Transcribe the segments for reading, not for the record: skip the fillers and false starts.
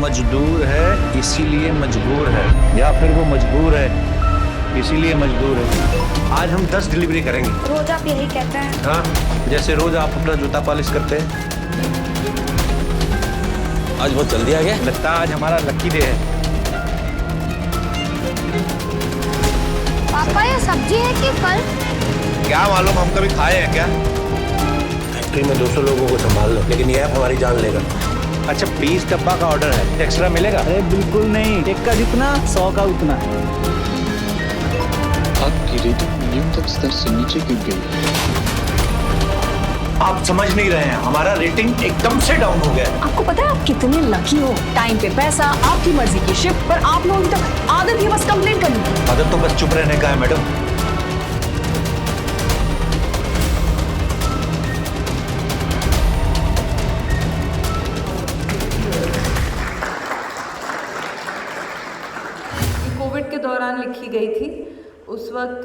मजदूर है इसीलिए मजबूर है, या फिर वो मजबूर है इसीलिए मजदूर है। आज हम 10 डिलीवरी करेंगे। रोज आप यही कहते हैं। हाँ, जैसे रोज आप अपना जूता पॉलिश करते हैं। आज बहुत जल्दी आ गया। लगता है आज हमारा लकी डे है। पापा ये सब्जी है कि फल? क्या मालूम, हम कभी खाए हैं क्या? फैक्ट्री में 200 लोगों को संभाल लो, लेकिन ये ऐप हमारी जान लेगा। अच्छा, 20 डब्बा का ऑर्डर है, एक्स्ट्रा मिलेगा? अरे बिल्कुल नहीं, एक का जितना 100 का उतना। आपकी रेटिंग न्यूनतम स्तर से नीचे गिर गई। आप समझ नहीं रहे हैं, हमारा रेटिंग एकदम से डाउन हो गया है। आपको पता है आप कितने लकी हो? टाइम पे पैसा, आपकी मर्जी की शिफ्ट, पर आप लोगों की तो आदत ही बस कंप्लेंट करने की। आदत तो बस चुप रहने का है मैडम। कोविड के दौरान लिखी गई थी। उस वक्त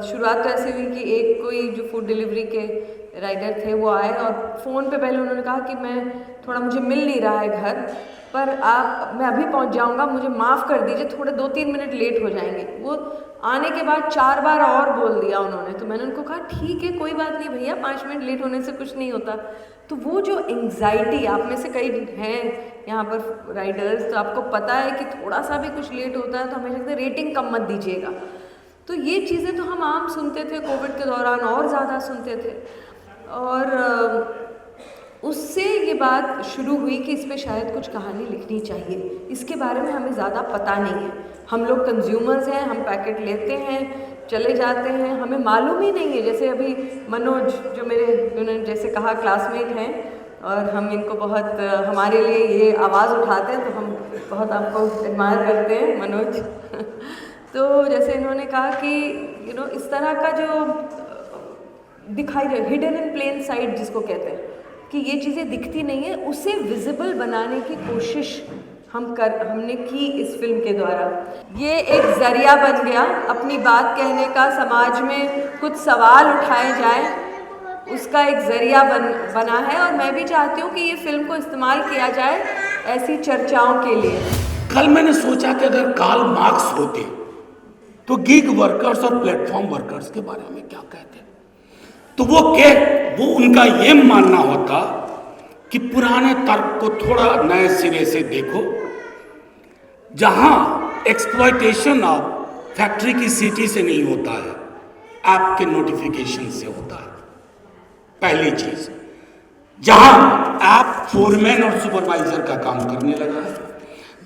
शुरुआत तो ऐसे हुई कि एक कोई जो फूड डिलीवरी के राइडर थे वो आए और फ़ोन पे पहले उन्होंने कहा कि मुझे मिल नहीं रहा है घर पर, मैं अभी पहुंच जाऊंगा, मुझे माफ़ कर दीजिए, थोड़े 2-3 मिनट लेट हो जाएंगे। वो आने के बाद 4 बार और बोल दिया उन्होंने, तो मैंने उनको कहा ठीक है कोई बात नहीं भैया, 5 मिनट लेट होने से कुछ नहीं होता। तो वो जो एंग्जाइटी, आप में से कई हैं यहाँ पर राइडर्स, तो आपको पता है कि थोड़ा सा भी कुछ लेट होता है तो हमें लगता है रेटिंग कम मत दीजिएगा। तो ये चीज़ें तो हम आम सुनते थे कोविड के दौरान, और ज़्यादा सुनते थे। और उससे ये बात शुरू हुई कि इस पे शायद कुछ कहानी लिखनी चाहिए। इसके बारे में हमें ज़्यादा पता नहीं है, हम लोग कंज्यूमर्स हैं, हम पैकेट लेते हैं चले जाते हैं, हमें मालूम ही नहीं है। जैसे अभी मनोज जो उन्होंने जैसे कहा क्लासमेट हैं और हम इनको बहुत हमारे लिए ये आवाज़ उठाते हैं, तो हम बहुत आपको एडमायर करते हैं मनोज। तो जैसे इन्होंने कहा कि इस तरह का जो दिखाई दे, हिडन इन प्लेन साइड जिसको कहते हैं, कि ये चीज़ें दिखती नहीं है, उसे विजिबल बनाने की कोशिश हमने की इस फिल्म के द्वारा। ये एक ज़रिया बन गया अपनी बात कहने का, समाज में कुछ सवाल उठाए जाए, उसका एक ज़रिया बना है। और मैं भी चाहती हूँ कि ये फिल्म को इस्तेमाल किया जाए ऐसी चर्चाओं के लिए। कल मैंने सोचा कि अगर कार्ल मार्क्स होते तो गिग वर्कर्स और प्लेटफॉर्म वर्कर्स के बारे में क्या कहते, तो वो उनका ये मानना होता कि पुराने तर्क को थोड़ा नए सिरे से देखो, जहां एक्सप्लॉयटेशन ऑफ फैक्ट्री की सिटी से नहीं होता है, ऐप के नोटिफिकेशन से होता है। पहली चीज, जहां ऐप फोरमैन और सुपरवाइजर का काम करने लगा है।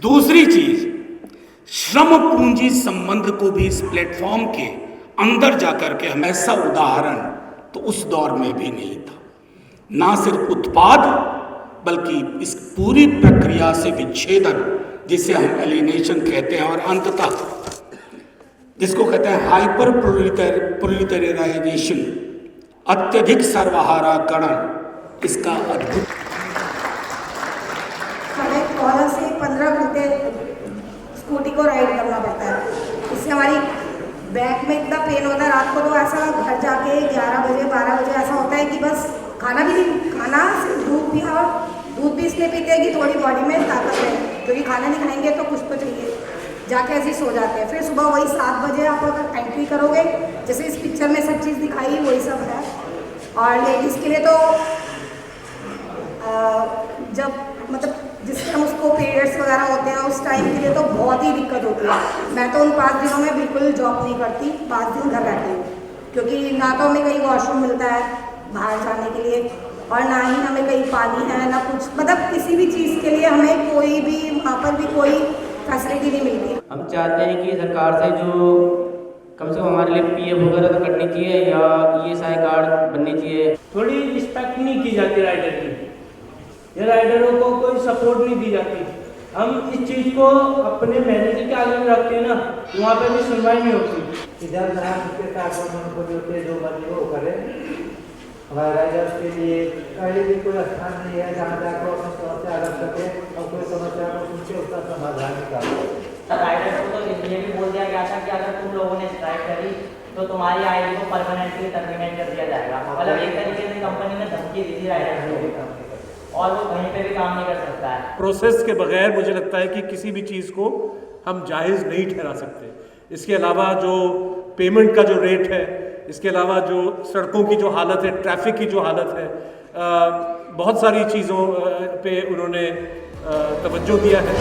दूसरी चीज, श्रम पूंजी संबंध को भी इस प्लेटफॉर्म के अंदर जाकर के हम ऐसा उदाहरण तो उस दौर में भी नहीं था। ना सिर्फ उत्पाद बल्कि इस पूरी प्रक्रिया से विच्छेदन, जिसे हम एलिनेशन कहते हैं, और अंततः जिसको कहते हैं हाइपर प्रोलिटराइजेशन, अत्यधिक सर्वहाराकरण, इसका अद्भुत। हमें 14 से 15 घंटे स्कूटी को राइड करना पड़ता है। इससे हमारी बैक में इतना पेन होता है, रात को तो ऐसा घर जाके 11 बजे 12 बजे ऐसा होता है कि बस खाना भी नहीं, खाना सिर्फ दूध पिया, और दूध भी इसलिए पीते हैं कि थोड़ी बॉडी में ताकत है, क्योंकि खाना नहीं खाएंगे तो कुछ तो चाहिए। जाके ऐसे ही सो जाते हैं, फिर सुबह वही 7 बजे आप अगर एंट्री करोगे, जैसे इस पिक्चर में सब चीज़ दिखाई वही सब है। और लेडीज़ के लिए तो जब मतलब जिस टाइम उसको पीरियड्स वगैरह होते हैं उस टाइम के लिए तो बहुत ही दिक्कत होती है। मैं तो उन 5 दिनों में बिल्कुल जॉब नहीं करती, 5 दिन घर रहती हूँ, क्योंकि ना तो हमें कहीं वॉशरूम मिलता है बाहर जाने के लिए, और ना ही हमें कहीं पानी है, ना कुछ, मतलब किसी भी चीज़ के लिए हमें कोई भी वहाँ पर भी कोई फैसिलिटी नहीं मिलती। हम चाहते हैं कि सरकार से जो कम से कम हमारे लिए पीएफ वगैरह तो कटनी चाहिए, या ईएसआई कार्ड बननी चाहिए। थोड़ी रिस्पेक्ट नहीं की जाती राइडर की, ये राइडरों को कोई सपोर्ट नहीं दी जाती। हम इस चीज़ को अपने मैनेजर के आगे में रखते हैं ना, वहाँ पे भी सुनवाई नहीं होती। इधर जो बने वो करें, हमारे राइडर्स के लिए कहीं भी कोई स्थान नहीं है जहाँ जाकर अपनी समस्या अलग सके और कोई समस्या को सुन के उसका समाधान निकाले। राइडर्स को तो ये भी बोल दिया गया था कि अगर तुम लोगों ने स्ट्राइक करी तो तुम्हारी आईडी को परमानेंटली टर्मिनेट कर दिया जाएगा। मतलब एक तरीके से कंपनी ने धमकी दी थी राइडर्स को। और वो कहीं पे भी काम नहीं कर सकता है। प्रोसेस के बगैर मुझे लगता है कि किसी भी चीज़ को हम जायज़ नहीं ठहरा सकते। इसके अलावा जो पेमेंट का जो रेट है, इसके अलावा जो सड़कों की जो हालत है, ट्रैफिक की जो हालत है, बहुत सारी चीज़ों पे उन्होंने तवज्जो दिया है।